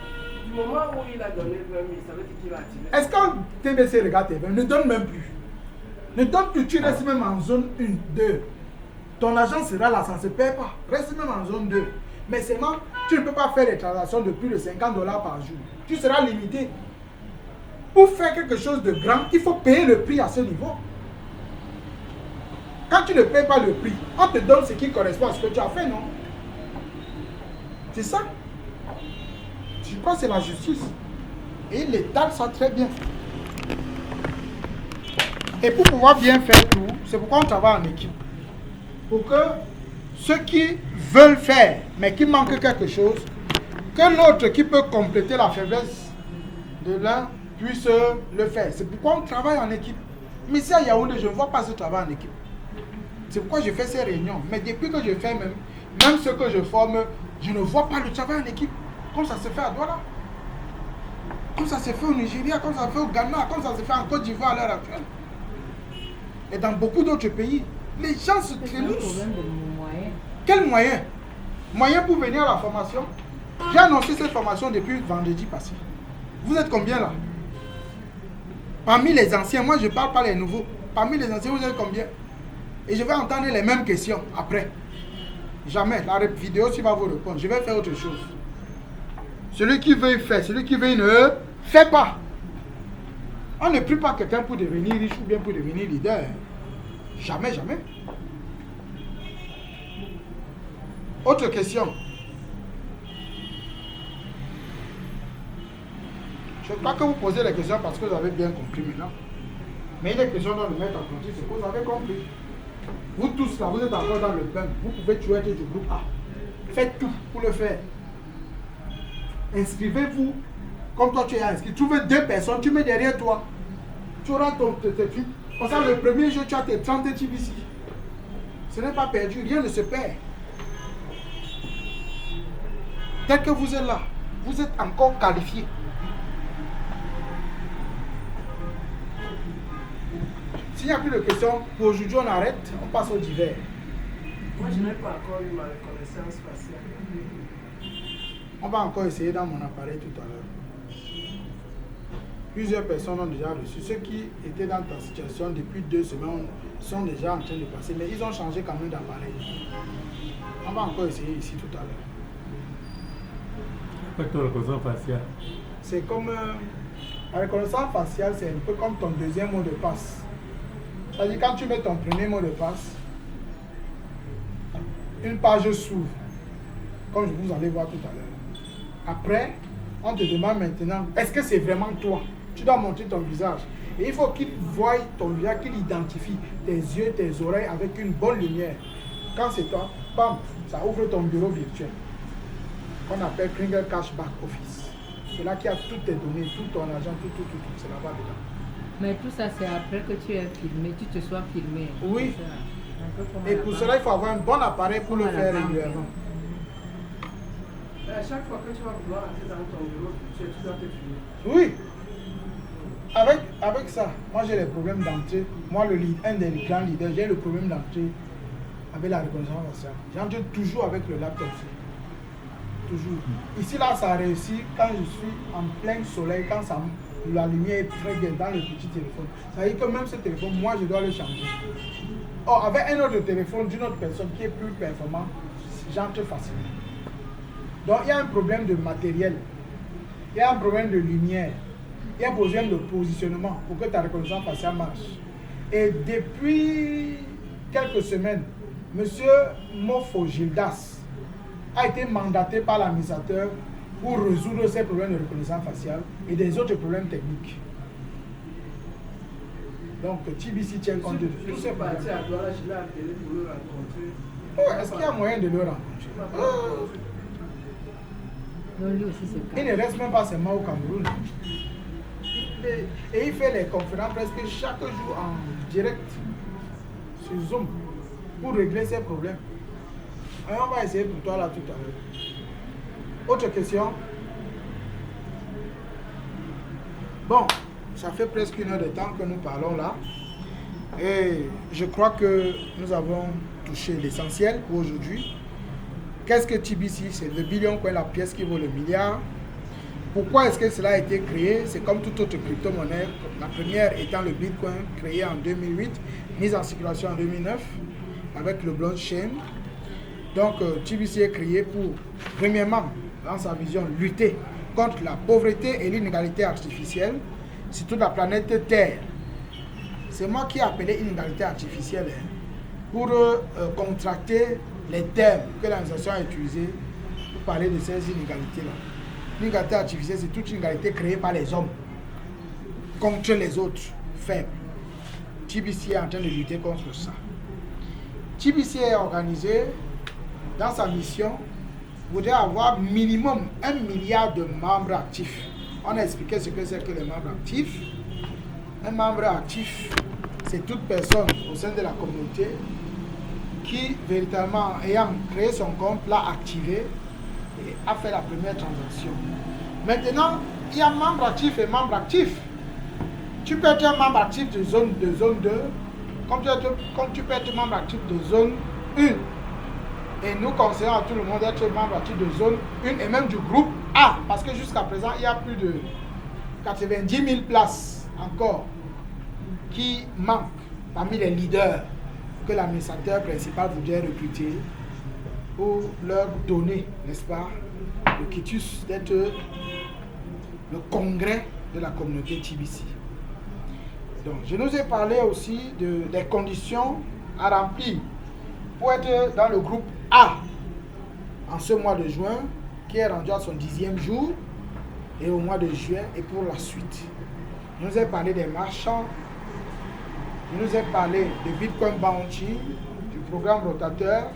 Du moment où il a donné 20 000, ça veut dire qu'il va activer. Est-ce qu'un TBC regarde tes 20? Ne donne même plus. Ne donne plus, tu restes même en zone 1, 2. Ton argent sera là, ça ne se perd pas. Reste même en zone 2. Mais seulement, tu ne peux pas faire des transactions de plus de $50 par jour. Tu seras limité. Pour faire quelque chose de grand, il faut payer le prix à ce niveau. Quand tu ne payes pas le prix, on te donne ce qui correspond à ce que tu as fait, non? C'est ça. Je crois que c'est la justice. Et l'État ça très bien. Et pour pouvoir bien faire tout, c'est pourquoi on travaille en équipe. Pour que ceux qui veulent faire, mais qui manquent quelque chose, que l'autre qui peut compléter la faiblesse de l'un puisse le faire. C'est pourquoi on travaille en équipe. Mais ici à Yaoundé, je ne vois pas ce travail en équipe. C'est pourquoi je fais ces réunions. Mais depuis que je fais même ceux que je forme, je ne vois pas le travail en équipe. Comme ça se fait à Douala. Comme ça se fait au Nigeria, comme ça se fait au Ghana, comme ça se fait en Côte d'Ivoire à l'heure actuelle. Et dans beaucoup d'autres pays, les gens se trémoussent. Quel moyen? Moyen pour venir à la formation? J'ai annoncé cette formation depuis vendredi passé. Vous êtes combien là? Parmi les anciens, moi je ne parle pas les nouveaux. Parmi les anciens, vous êtes combien? Et je vais entendre les mêmes questions après. Jamais. La vidéo, tu vas vous répondre. Je vais faire autre chose. Celui qui veut faire, celui qui veut ne fait pas. On ne prie pas quelqu'un pour devenir riche ou bien pour devenir leader. Jamais, jamais. Autre question. Je crois que vous posez les questions parce que vous avez bien compris maintenant. Mais les questions dans le maître apprenti, c'est que vous avez compris. Vous tous là, vous êtes encore dans le bain. Vous pouvez tuer être du groupe A. Faites tout pour le faire. Inscrivez-vous comme toi tu es inscrit. Trouvez 2 personnes, tu mets derrière toi. Tu auras ton truc. Comme ça, le premier jour, tu as tes 30 TBC. Ce n'est pas perdu, rien ne se perd. Tel que vous êtes là, vous êtes encore qualifié. S'il n'y a plus de questions, pour aujourd'hui on arrête, on passe au divers. Moi, je n'ai pas encore eu ma reconnaissance faciale. On va encore essayer dans mon appareil tout à l'heure. Plusieurs personnes ont déjà reçu. Ceux qui étaient dans ta situation depuis 2 semaines sont déjà en train de passer, mais ils ont changé quand même d'appareil. On va encore essayer ici tout à l'heure. Pas de reconnaissance faciale. C'est comme la reconnaissance faciale, c'est un peu comme ton deuxième mot de passe. C'est-à-dire quand tu mets ton premier mot de passe, une page s'ouvre, comme vous allez voir tout à l'heure. Après, on te demande maintenant, est-ce que c'est vraiment toi? Tu dois montrer ton visage. Et il faut qu'il voie ton visage, qu'il identifie tes yeux, tes oreilles avec une bonne lumière. Quand c'est toi, bam, ça ouvre ton bureau virtuel. Qu'on appelle Kringer Cash Back Office. C'est là qu'il y a toutes tes données, tout ton argent, tout. C'est là-bas dedans. Mais tout ça, c'est après que tu es filmé, tu te sois filmé. Oui. C'est ça. Un peu comme à Et la pour banque. cela, il faut avoir un bon appareil pour le Comme à la faire banque. régulièrement. À chaque fois que tu vas vouloir entrer dans ton bureau, tu dois te filmer. Oui. Avec ça, moi j'ai les problèmes d'entrée. Moi, un des grands leaders, j'ai le problème d'entrée avec la reconnaissance faciale. J'entre toujours avec le laptop. Toujours. Ici, là, ça a réussi quand je suis en plein soleil, quand la lumière est très bien dans le petit téléphone. Ça veut dire que même ce téléphone, moi, je dois le changer. Or, avec un autre téléphone d'une autre personne qui est plus performant, j'entre facilement. Donc, il y a un problème de matériel. Il y a un problème de lumière. Il y a un problème de positionnement pour que ta reconnaissance faciale marche. Et depuis quelques semaines, M. Mofo Gildas a été mandaté par l'administrateur pour résoudre ces problèmes de reconnaissance faciale et des autres problèmes techniques. Donc, TBC tient compte de tous ces problèmes. Parti à Douala, je l'ai appelé pour le rencontrer. Oh, est-ce qu'il y a moyen de le rencontrer? Oh. Donc lui aussi, c'est Il ne reste même pas seulement au Cameroun. Et il fait les conférences presque chaque jour en direct sur Zoom pour régler ces problèmes. Et on va essayer pour toi là tout à l'heure. Autre question? Bon, ça fait presque 1 heure de temps que nous parlons là. Et je crois que nous avons touché l'essentiel pour aujourd'hui. Qu'est-ce que TBC? C'est le billion coin, la pièce qui vaut le milliard. Pourquoi est-ce que cela a été créé? C'est comme toute autre crypto-monnaie. La première étant le Bitcoin, créé en 2008, mise en circulation en 2009 avec le blockchain. Donc, TBC est créé pour, premièrement, dans sa vision, lutter contre la pauvreté et l'inégalité artificielle sur toute la planète Terre. C'est moi qui ai appelé inégalité artificielle pour contracter les termes que l'administration a utilisés pour parler de ces inégalités-là. L'inégalité artificielle, c'est toute inégalité créée par les hommes contre les autres faibles. TBC est en train de lutter contre ça. TBC est organisé dans sa mission, voudrait avoir minimum 1 milliard de membres actifs. On a expliqué ce que c'est que les membres actifs. Un membre actif, c'est toute personne au sein de la communauté qui, véritablement, ayant créé son compte, l'a activé et a fait la première transaction. Maintenant, il y a membre actif et membre actif. Tu peux être un membre actif de zone 2, comme tu peux être membre actif de zone 1. Et nous conseillons à tout le monde d'être membre actif de zone 1 et même du groupe A. Parce que jusqu'à présent, il y a plus de 90 000 places encore qui manquent parmi les leaders que l'administrateur principal voudrait recruter pour leur donner, n'est-ce pas, le quitus d'être le congrès de la communauté TBC. Donc, je nous ai parlé aussi des conditions à remplir pour être dans le groupe A en ce mois de juin, qui est rendu à son 10e jour, et au mois de juin et pour la suite. Je nous ai parlé des marchands, je nous ai parlé de Bitcoin Bounty, du programme rotateur.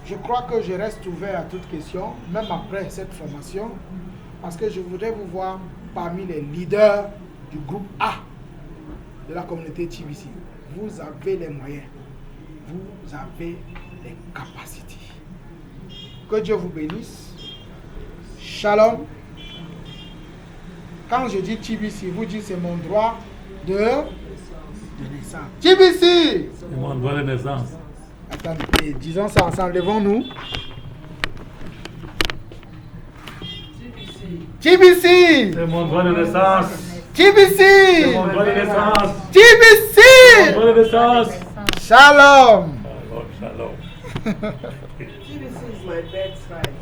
Je crois que je reste ouvert à toute question, même après cette formation, parce que je voudrais vous voir parmi les leaders du groupe A de la communauté TBC. Vous avez les moyens, vous avez les capacités. Que Dieu vous bénisse. Shalom. Quand je dis TBC, vous dites c'est mon droit de naissance. TBC! C'est mon droit de naissance. Attendez, disons ça ensemble, levons-nous. TBC! C'est mon droit de naissance. TBC! C'est mon droit de naissance. TBC! Mon droit de naissance. Shalom! Shalom, shalom. TBC is my birthright.